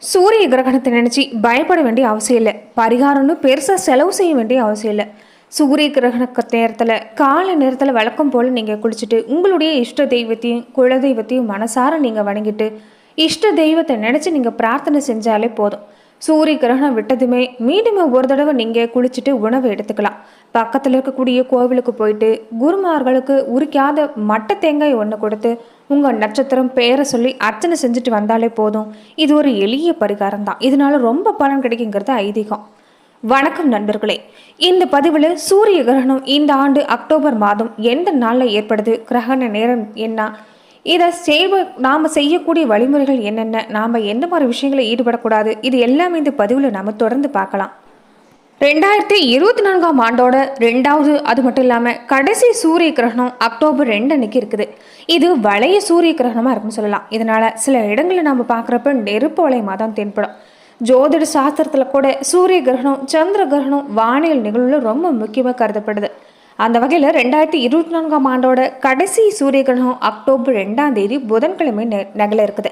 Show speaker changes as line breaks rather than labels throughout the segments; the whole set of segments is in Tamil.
சூரிய கிரகணத்தை நினச்சி பயப்பட வேண்டிய அவசியம் இல்லை. பரிகாரம்னு பெருசாக செலவு செய்ய வேண்டிய அவசியம் இல்லை. சூரிய கிரகண நேரத்தில் காலை நேரத்தில் வழக்கம் போல் நீங்கள் குளிச்சுட்டு உங்களுடைய இஷ்ட தெய்வத்தையும் குல தெய்வத்தையும் மனசார நீங்கள் வணங்கிட்டு இஷ்ட தெய்வத்தை நினச்சி நீங்கள் பிரார்த்தனை செஞ்சாலே போதும். சூரிய கிரகணம் விட்டதுமே மீண்டும் ஒரு தடவை நீங்கள் குளிச்சுட்டு உணவு எடுத்துக்கலாம். பக்கத்தில் இருக்கக்கூடிய கோவிலுக்கு போயிட்டு குருமார்களுக்கு உரிக்காத மட்டை தேங்காய் ஒன்று கொடுத்து உங்கள் நட்சத்திரம் பேரை சொல்லி அர்ச்சனை செஞ்சுட்டு வந்தாலே போதும். இது ஒரு எளிய பரிகாரம் தான். இதனால ரொம்ப பலன் கிடைக்குங்கிறது ஐதீகம். வணக்கம் நண்பர்களே, இந்த பதிவில் சூரிய கிரகணம் இந்த ஆண்டு அக்டோபர் மாதம் எந்த நாளில் ஏற்படுது, கிரகண நேரம் என்ன, இதை நாம் செய்யக்கூடிய வழிமுறைகள் என்னென்ன, நாம் எந்த மாதிரி விஷயங்களை ஈடுபடக்கூடாது, இது எல்லாமே இந்த பதிவில் நம்ம தொடர்ந்து பார்க்கலாம். 2024 ஆண்டோட 2வது, அது மட்டும் இல்லாமல் கடைசி சூரிய கிரகணம் அக்டோபர் 2 அன்னைக்கு இருக்குது. இது வளைய சூரிய கிரகணமாக இருக்குன்னு சொல்லலாம். இதனால் சில இடங்களில் நம்ம பார்க்குறப்ப நெருப்பு வளையமாக தான் தென்படும். ஜோதிட சாஸ்திரத்தில் கூட சூரிய கிரகணம் சந்திர கிரகணம் வானியல் நிகழ்வுல ரொம்ப முக்கியமாக கருதப்படுது. அந்த வகையில் 2024 ஆண்டோட கடைசி சூரிய கிரகணம் அக்டோபர் 2ஆம் தேதி புதன்கிழமை நிகழ இருக்குது.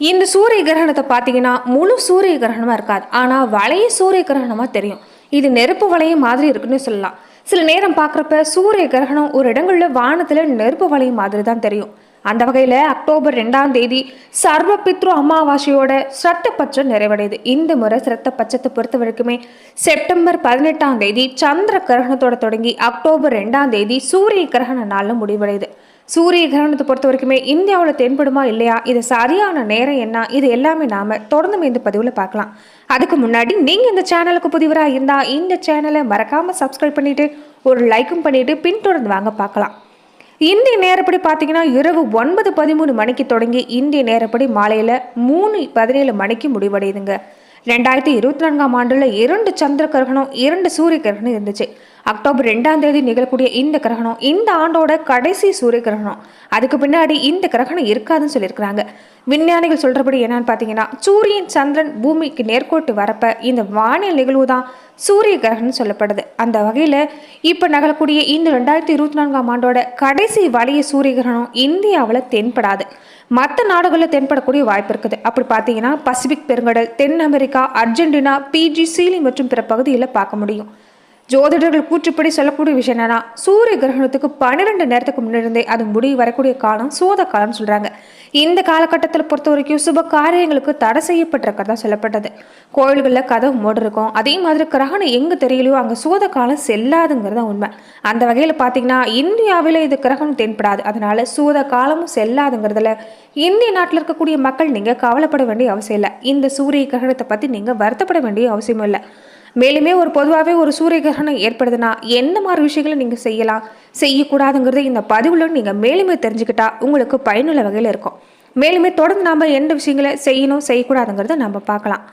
இந்த சூரிய கிரகணத்தை பார்த்தீங்கன்னா முழு சூரிய கிரகணமாக இருக்காது, ஆனால் வளைய சூரிய கிரகணமாக தெரியும். இது நெருப்பு வளையம் மாதிரி இருக்குன்னு சொல்லலாம். சில நேரம் பார்க்குறப்ப சூரிய கிரகணம் ஒரு இடங்களில் வானத்தில் நெருப்பு வளையம் மாதிரி தான் தெரியும். அந்த வகையில் அக்டோபர் 2ஆம் தேதி சர்வ பித்ரு அமாவாசையோட சிரத்தப்பட்ச நிறைவடையுது. இந்த முறை சிரத்தப்பட்சத்தை பொறுத்த வரைக்குமே செப்டம்பர் 18ஆம் தேதி சந்திர கிரகணத்தோட தொடங்கி அக்டோபர் 2ஆம் தேதி சூரிய கிரகண நாளில் முடிவடையுது. சூரிய கிரகணத்தை பொறுத்த வரைக்குமே இந்தியாவில் தென்படுமா இல்லையா, இது சரியான நேரம் என்ன, இது எல்லாமே நாம் தொடர்ந்து இந்த பதிவில் பார்க்கலாம். அதுக்கு முன்னாடி நீங்கள் இந்த சேனலுக்கு புதிவராக இருந்தால் இந்த சேனலை மறக்காமல் சப்ஸ்கிரைப் பண்ணிவிட்டு ஒரு லைக்கும் பண்ணிவிட்டு பின்தொடர்ந்து வாங்க பார்க்கலாம். இந்திய நேரப்படி பார்த்தீங்கன்னா இரவு 9:13 மணிக்கு தொடங்கி இந்திய நேரப்படி மாலையில் 3:17 மணிக்கு முடிவடையுதுங்க. 2024 ஆண்டில் 2 சந்திர கிரகணம் 2 சூரிய கிரகணம் இருந்துச்சு. அக்டோபர் 2ஆம் தேதி நிகழக்கூடிய இந்த கிரகணம் இந்த ஆண்டோட கடைசி சூரிய கிரகணம். அதுக்கு பின்னாடி இந்த கிரகணம் இருக்காதுன்னு சொல்லியிருக்கிறாங்க. விஞ்ஞானிகள் சொல்றபடி என்னன்னு பார்த்தீங்கன்னா சூரியன் சந்திரன் பூமிக்கு நேர்கோட்டு வரப்ப இந்த வானியல் நிகழ்வு தான் சூரிய கிரகணம் சொல்லப்படுது. அந்த வகையில் இப்போ நகழக்கூடிய இந்த 2024 ஆண்டோட கடைசி வளைய சூரிய கிரகணம் இந்தியாவில் தென்படாது. மற்ற நாடுகளில் தென்படக்கூடிய வாய்ப்பு இருக்குது. அப்படி பார்த்தீங்கன்னா பசிபிக் பெருங்கடல், தென் அமெரிக்கா, அர்ஜென்டினா, பிஜி, சீலி மற்றும் பிற பகுதியில் பார்க்க முடியும். ஜோதிடர்கள் கூற்றுப்படி சொல்லக்கூடிய விஷயம் என்னன்னா சூரிய கிரகணத்துக்கு 12 நேரத்துக்கு முன்னிருந்தே அது முடிவு வரக்கூடிய காலம் சோத காலம்னு சொல்றாங்க. இந்த காலகட்டத்தில் பொறுத்த வரைக்கும் சுப காரியங்களுக்கு தடை செய்யப்பட்டிருக்கிறதா சொல்லப்பட்டது. கோயில்களில் கதவு மூடு இருக்கும். அதே மாதிரி கிரகணம் எங்கே தெரியலையோ அங்கே சோத காலம் செல்லாதுங்கிறத உண்மை. அந்த வகையில் பார்த்தீங்கன்னா இந்தியாவில் இது கிரகணம் தென்படாது. அதனால சூத காலமும் செல்லாதுங்கிறதுல இந்திய நாட்டில் இருக்கக்கூடிய மக்கள் நீங்கள் கவலைப்பட வேண்டிய அவசியம் இல்லை. இந்த சூரிய கிரகணத்தை பற்றி நீங்கள் வருத்தப்பட வேண்டிய அவசியமும் இல்லை. மேலுமே பொதுவாகவே ஒரு சூரிய கிரகணம் ஏற்படுதுன்னா என்ன மாதிரி விஷயங்களை நீங்கள் செய்யலாம், செய்யக்கூடாதுங்கிறது இந்த பதிவில் நீங்கள் மேலுமே தெரிஞ்சுக்கிட்டா உங்களுக்கு பயனுள்ள வகையில் இருக்கும். மேலுமே தொடர்ந்து நாம் எந்த விஷயங்களை செய்யணும் செய்யக்கூடாதுங்கிறத நம்ம பார்க்கலாம்.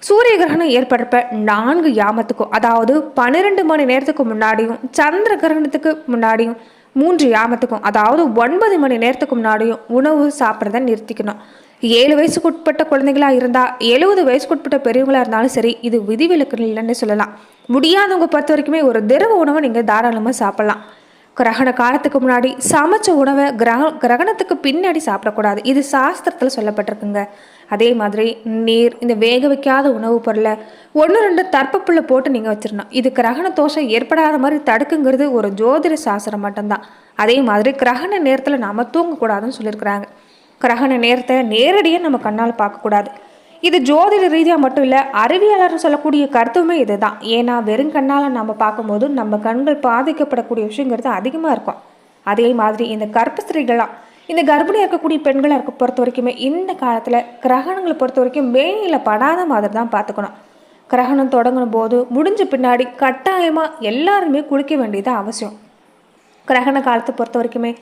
சூரிய கிரகணம் ஏற்படுறப்ப 4 யாமத்துக்கும், அதாவது 12 மணி நேரத்துக்கு முன்னாடியும், சந்திர கிரகணத்துக்கு முன்னாடியும் 3 யாமத்துக்கும், அதாவது 9 மணி நேரத்துக்கு முன்னாடியும் உணவு சாப்பிட்றத நிறுத்திக்கணும். 7 வயசுக்கு உட்பட்ட குழந்தைகளாக இருந்தால் 70 வயசுக்கு உட்பட்ட பெரியவங்களாக இருந்தாலும் சரி, இது விதிவிலக்கு இல்லைன்னு சொல்லலாம். முடியாதவங்க பொறுத்த வரைக்குமே ஒரு திரவ உணவை நீங்கள் தாராளமாக சாப்பிடலாம். கிரகண காலத்துக்கு முன்னாடி சமைச்ச உணவை கிரகணத்துக்கு பின்னாடி சாப்பிடக்கூடாது. இது சாஸ்திரத்தில் சொல்லப்பட்டிருக்குங்க. அதே மாதிரி நீர், இந்த வேக வைக்காத உணவுப் பொருளை 1-2 தர்ப்பப்புள்ள போட்டு நீங்கள் வச்சிடணும். இது கிரகண தோஷம் ஏற்படாத மாதிரி தடுக்குங்கிறது ஒரு ஜோதிட சாஸ்திரம் மட்டும்தான். அதே மாதிரி கிரகண நேரத்தில் நாம் தூங்கக்கூடாதுன்னு சொல்லியிருக்கிறாங்க. கிரகண நேரத்தை நேரடியாக நம்ம கண்ணால் பார்க்கக்கூடாது. இது ஜோதிட ரீதியாக மட்டும் இல்லை, அறிவியலாளர் சொல்லக்கூடிய கருத்துமே இது தான். ஏன்னா வெறும் கண்ணால் நம்ம பார்க்கும்போது நம்ம கண்கள் பாதிக்கப்படக்கூடிய விஷயங்கிறது அதிகமாக இருக்கும். அதே மாதிரி இந்த கர்ப்பஸ்திரீகளாம், இந்த கர்ப்பிணியாக இருக்கக்கூடிய பெண்களாக இருக்க பொறுத்த வரைக்குமே இந்த காலத்தில் கிரகணங்களை பொறுத்த வரைக்கும் மேனியில் படாத மாதிரி தான் பார்த்துக்கணும். கிரகணம் தொடங்கும் போது முடிஞ்ச பின்னாடி கட்டாயமாக எல்லாருமே குளிக்க வேண்டியது அவசியம். கிரகண காலத்தை பொறுத்த வரைக்குமே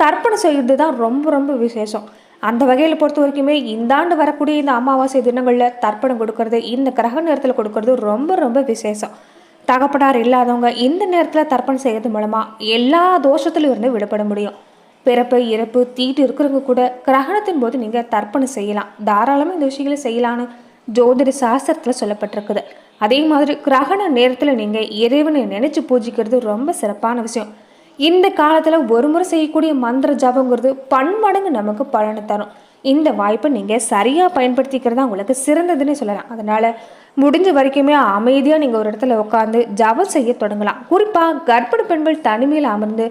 தர்ப்பணம் செய்கிறது தான் ரொம்ப ரொம்ப விசேஷம். அந்த வகையில் பொறுத்த வரைக்குமே இந்த ஆண்டு வரக்கூடிய இந்த அமாவாசை தினங்களில் தர்ப்பணம் கொடுக்கறது, இந்த கிரக நேரத்தில் கொடுக்கறது ரொம்ப ரொம்ப விசேஷம். தகப்படார் இல்லாதவங்க இந்த நேரத்தில் தர்ப்பணம் செய்கிறது மூலமாக எல்லா தோஷத்திலும் இருந்து விடுபட முடியும். பிறப்பு, இறப்பு, தீட்டு இருக்கிறவங்க கூட கிரகணத்தின் போது நீங்கள் தர்ப்பணம் செய்யலாம். தாராளமாக இந்த விஷயங்களை செய்யலான்னு ஜோதிட சாஸ்திரத்தில் சொல்லப்பட்டிருக்குது. அதே மாதிரி கிரகண நேரத்தில் நீங்கள் இறைவனை நினைச்சு பூஜிக்கிறது ரொம்ப சிறப்பான விஷயம். இந்த காலத்தில் ஒரு முறை செய்யக்கூடிய மந்திர ஜபங்கிறது பன்மடங்கு நமக்கு பலனை தரும். இந்த வாய்ப்பை நீங்கள் சரியாக பயன்படுத்திக்கிறது தான் உங்களுக்கு சிறந்ததுன்னு சொல்லலாம். அதனால் முடிஞ்ச வரைக்குமே அமைதியாக நீங்கள் ஒரு இடத்துல உட்காந்து ஜபம் செய்ய தொடங்கலாம். குறிப்பாக கர்ப்பிணி பெண்கள் தனிமையில் அமர்ந்து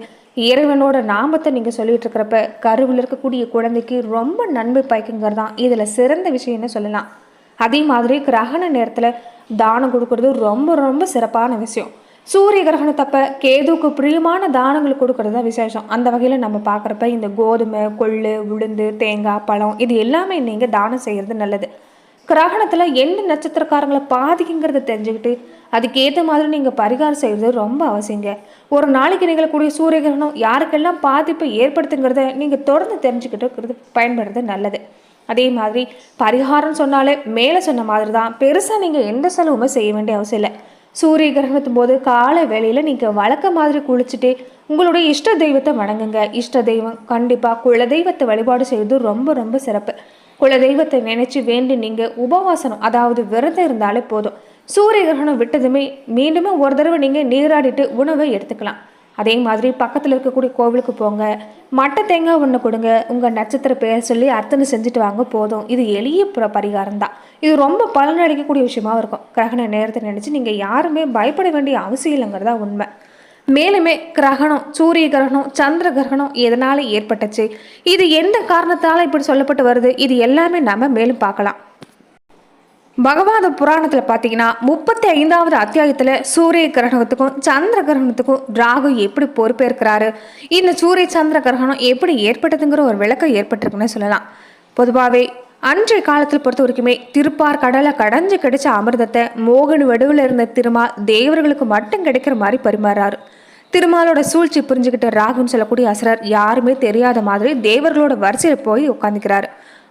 இறைவனோட நாமத்தை நீங்கள் சொல்லிட்டு இருக்கிறப்ப கருவில் இருக்கக்கூடிய குழந்தைக்கு ரொம்ப நன்மை பயக்குங்கிறது தான் இதில் சிறந்த விஷயம்னு சொல்லலாம். அதே மாதிரி கிரகண நேரத்தில் தானம் கொடுக்கறது ரொம்ப ரொம்ப சிறப்பான விஷயம். சூரிய கிரகணத்தப்ப கேதுவுக்கு பிரியமான தானங்கள் கொடுக்கறது தான் விசேஷம். அந்த வகையில் நம்ம பார்க்குறப்ப இந்த கோதுமை, கொள்ளு, உளுந்து, தேங்காய், பழம் இது எல்லாமே நீங்கள் தானம் செய்கிறது நல்லது. கிரகணத்தில் எந்த நட்சத்திரக்காரங்களை பாதிக்குங்கிறத தெரிஞ்சுக்கிட்டு அதுக்கேற்ற மாதிரி நீங்கள் பரிகாரம் செய்கிறது ரொம்ப அவசியங்க. ஒரு நாளைக்கு நிகழக்கூடிய சூரிய கிரகணம் யாருக்கெல்லாம் பாதிப்பை ஏற்படுத்துங்கிறத நீங்கள் தொடர்ந்து தெரிஞ்சுக்கிட்டு பயன்படுறது நல்லது. அதே மாதிரி பரிகாரம் சொன்னாலே மேலே சொன்ன மாதிரி தான், பெருசாக நீங்கள் எந்த செலவுமே செய்ய வேண்டிய அவசியம் இல்லை. சூரிய கிரகணத்தும் போது காலை வேளையில் நீங்கள் வழக்க மாதிரி குளிச்சுட்டு உங்களுடைய இஷ்ட தெய்வத்தை வணங்குங்க. இஷ்ட தெய்வம் கண்டிப்பாக குலதெய்வத்தை வழிபாடு செய்வது ரொம்ப ரொம்ப சிறப்பு. குலதெய்வத்தை நினைச்சு வேண்டி நீங்கள் உபவாசனம் அதாவது விரதம் இருந்தாலே போதும். சூரிய கிரகணம் விட்டதுமே மீண்டுமே ஒரு தடவை நீங்கள் நீராடிட்டு உணவை எடுத்துக்கலாம். அதே மாதிரி பக்கத்தில் இருக்கக்கூடிய கோவிலுக்கு போங்க, மட்டை தேங்காய் ஒன்று கொடுங்க, உங்கள் நட்சத்திர பெயர் சொல்லி அர்த்தனை செஞ்சுட்டு வாங்க, போதும். இது எளிய பரிகாரம் தான். இது ரொம்ப பலனளிக்கக்கூடிய விஷயமாவும் இருக்கும். கிரகண நேரத்தை நினச்சி நீங்கள் யாருமே பயப்பட வேண்டிய அவசியம் இல்லைங்கிறதா உண்மை. மேலுமே கிரகணம், சூரிய கிரகணம், சந்திர கிரகணம் எதனால ஏற்பட்டுச்சு, இது எந்த காரணத்தால் இப்படி சொல்லப்பட்டு வருது, இது எல்லாமே நம்ம மேலும் பார்க்கலாம். பகவாத புராணத்தில் பார்த்தீங்கன்னா 35வது அத்தியாயத்தில் சூரிய கிரகணத்துக்கும் சந்திர கிரகணத்துக்கும் ராகு எப்படி பொறுப்பேற்கிறாரு, இந்த சூரிய சந்திர கிரகணம் எப்படி ஏற்பட்டதுங்கிற ஒரு விளக்கம் ஏற்பட்டிருக்குன்னு சொல்லலாம். பொதுவாகவே அன்றைய காலத்தில் பொறுத்த வரைக்குமே திருப்பார் கடலை கடைஞ்சு கிடைச்ச அமிர்தத்தை மோகன் வடுவில் இருந்த திருமால் தேவர்களுக்கு மட்டும் கிடைக்கிற மாதிரி பரிமாறாரு. திருமாலோட சூழ்ச்சி புரிஞ்சுக்கிட்ட ராகுன்னு சொல்லக்கூடிய அசுரர் யாருமே தெரியாத மாதிரி தேவர்களோட வரிசையில் போய் உட்காந்துக்கிறாரு.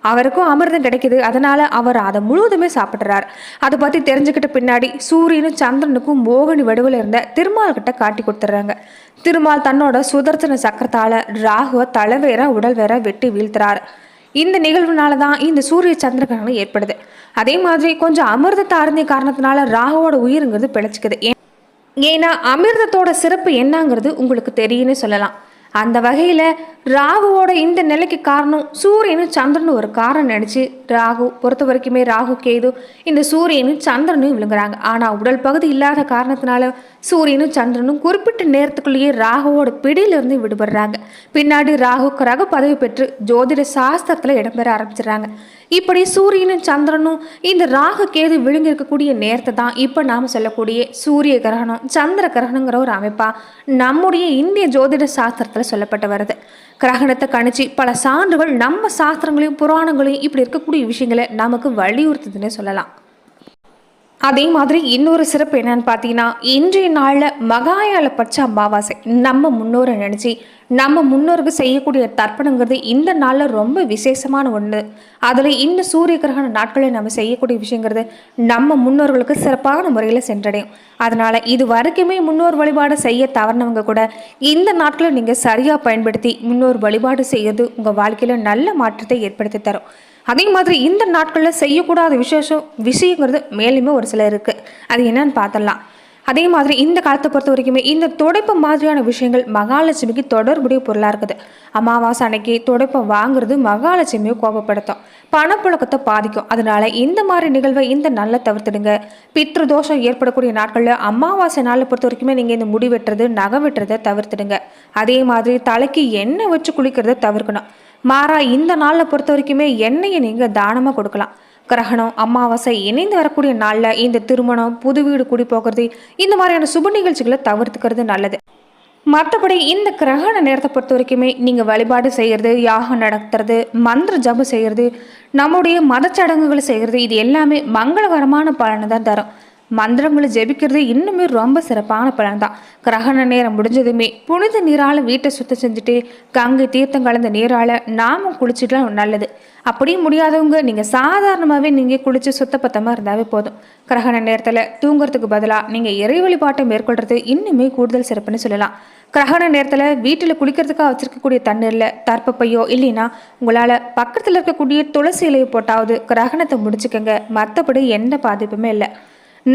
அவருக்கும் அமிர்தம் கிடைக்குது, அதனால அவர் அதை முழுவதுமே சாப்பிட்றாரு. அதை பற்றி தெரிஞ்சுக்கிட்ட பின்னாடி சூரியனும் சந்திரனுக்கும் மோகினி வடிவில் இருந்த திருமால் கிட்ட காட்டி கொடுத்துட்றாங்க. திருமால் தன்னோட சுதர்சன சக்கரத்தால ராகுவை தலை வேற உடல் வேற வெட்டி வீழ்த்துறாரு. இந்த நிகழ்வுனால தான் இந்த சூரிய சந்திர கிரகணம் ஏற்படுது. அதே மாதிரி கொஞ்சம் அமிர்தத்தை அருந்திய காரணத்தினால ராகுவோட உயிருங்கிறது பிழைச்சிக்குது. ஏன்னா அமிர்தத்தோட சிறப்பு என்னங்கிறது உங்களுக்கு தெரியும்னு சொல்லலாம். அந்த வகையில் ராகுவோட இந்த நிலைக்கு காரணம் சூரியனும் சந்திரனும் ஒரு காரணம் நினச்சி ராகு பொறுத்த வரைக்குமே ராகு கேது இந்த சூரியனும் சந்திரனும் விழுங்குறாங்க. ஆனால் உடல் பகுதி இல்லாத காரணத்தினால சூரியனும் சந்திரனும் குறிப்பிட்ட நேரத்துக்குள்ளேயே ராகுவோட பிடியிலிருந்து விடுபடுறாங்க. பின்னாடி ராகு கிரக பதவி பெற்று ஜோதிட சாஸ்திரத்தில் இடம்பெற ஆரம்பிச்சிடுறாங்க. இப்படி சூரியனும் சந்திரனும் இந்த ராகு கேது விழுங்கி இருக்கக்கூடிய நேரத்தை தான் இப்போ நாம் சொல்லக்கூடிய சூரிய கிரகணம் சந்திர கிரகணங்கிற ஒரு அமைப்பாக நம்முடைய இந்திய ஜோதிட சாஸ்திரத்தில் சொல்லப்பட்டு வருது. கிரகணத்தை கணிச்சு பல சான்றுகள் நம்ம சாஸ்திரங்களையும் புராணங்களையும் இப்படி இருக்கக்கூடிய விஷயங்களை நமக்கு வலியுறுத்துதுன்னு சொல்லலாம். அதே மாதிரி இன்னொரு சிறப்பு என்னன்னு பார்த்தீங்கன்னா, இன்றைய நாளில் மகாயால பட்ச அமாவாசை. நம்ம முன்னோரை நினச்சி நம்ம முன்னோருக்கு செய்யக்கூடிய தர்ப்பணங்கிறது இந்த நாளில் ரொம்ப விசேஷமான ஒன்று. அதில் இந்த சூரிய கிரகண நாட்களில் நம்ம செய்யக்கூடிய விஷயங்கிறது நம்ம முன்னோர்களுக்கு சிறப்பான முறையில் சென்றடையும். அதனால் இது வரைக்குமே முன்னோர் வழிபாடு செய்ய தவறினவங்க கூட இந்த நாட்களில் நீங்கள் சரியாக பயன்படுத்தி முன்னோர் வழிபாடு செய்யறது உங்கள் வாழ்க்கையில் நல்ல மாற்றத்தை ஏற்படுத்தி தரும். அதே மாதிரி இந்த நாட்களில் செய்யக்கூடாத விஷயங்கிறது மேலுமே ஒரு சில இருக்குது. அது என்னன்னு பார்த்தலாம். அதே மாதிரி இந்த காலத்தை பொறுத்த வரைக்குமே இந்த துடைப்பு மாதிரியான விஷயங்கள் மகாலட்சுமிக்கு தொடர்புடைய பொருளாக இருக்குது. அமாவாசை அன்னைக்கு துடைப்பம் வாங்குறது மகாலட்சுமியை கோபப்படுத்தும், பணப்புழக்கத்தை பாதிக்கும். அதனால இந்த மாதிரி நிகழ்வை இந்த நாளில் தவிர்த்துடுங்க. பித்ரு தோஷம் ஏற்படக்கூடிய நாட்களில் அமாவாசை நாளில் பொறுத்த வரைக்குமே நீங்கள் இந்த முடி வெட்டுறது நகை வெட்டுறதை தவிர்த்துடுங்க. அதே மாதிரி தலைக்கு எண்ணெய் வச்சு குளிக்கிறத தவிர்க்கணும். மாறா இந்த நாளில் பொறுத்த வரைக்குமே எண்ணெயை நீங்கள் தானமாக கொடுக்கலாம். கிரகணம் அமாவாசை இணைந்து வரக்கூடிய நாளில் இந்த திருமணம் புது வீடு குடி போகிறது இந்த மாதிரியான சுப நிகழ்ச்சிகளை தவிர்த்துக்கிறது நல்லது. மற்றபடி இந்த கிரகண நேரத்தை பொறுத்த வரைக்குமே நீங்கள் வழிபாடு செய்கிறது, யாகம் நடத்துறது, மந்திர ஜபம் செய்கிறது, நம்முடைய மதச்சடங்குகளை செய்கிறது இது எல்லாமே மங்களகரமான பலனை தான் தரும். மந்திரங்களை ஜெபிக்கிறது இன்னுமே ரொம்ப சிறப்பான பலன் தான். கிரகண நேரம் முடிஞ்சதுமே புனித நீரால் வீட்டை சுத்தம் செஞ்சுட்டு கங்கை தீர்த்தம் கலந்த நீரால் நாமும் குளிச்சுக்கலாம் நல்லது. அப்படியும் முடியாதவங்க நீங்கள் சாதாரணமாகவே நீங்கள் குளித்து சுத்தப்பத்தமாக இருந்தாவே போதும். கிரகண நேரத்தில் தூங்குறதுக்கு பதிலாக நீங்கள் இறை வழிபாட்டை மேற்கொள்கிறது இன்னுமே கூடுதல் சிறப்புன்னு சொல்லலாம். கிரகண நேரத்தில் வீட்டில் குளிக்கிறதுக்காக வச்சிருக்கக்கூடிய தண்ணீரில் தர்ப்பப்பையோ இல்லைன்னா உங்களால் பக்கத்தில் இருக்கக்கூடிய துளசி இலையை போட்டாவது கிரகணத்தை முடிச்சுக்கோங்க. மற்றபடி எந்த பாதிப்புமே இல்லை.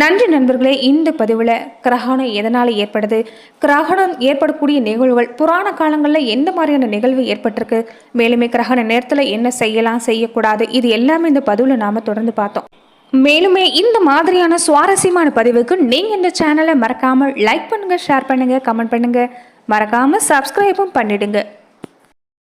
நன்றி நண்பர்களே. இந்த பதிவில் கிரகணம் எதனால் ஏற்படுது, கிரகணம் ஏற்படக்கூடிய நிகழ்வுகள் புராண காலங்களில் எந்த மாதிரியான நிகழ்வு ஏற்பட்டிருக்கு, மேலுமே கிரகண நேரத்தில் என்ன செய்யலாம் செய்யக்கூடாது, இது எல்லாமே இந்த பதிவில் நாம் தொடர்ந்து பார்த்தோம். மேலுமே இந்த மாதிரியான சுவாரஸ்யமான பதிவுக்கு நீங்கள் இந்த சேனலை மறக்காமல் லைக் பண்ணுங்கள், ஷேர் பண்ணுங்கள், கமெண்ட் பண்ணுங்கள், மறக்காமல் சப்ஸ்கிரைபும் பண்ணிடுங்க.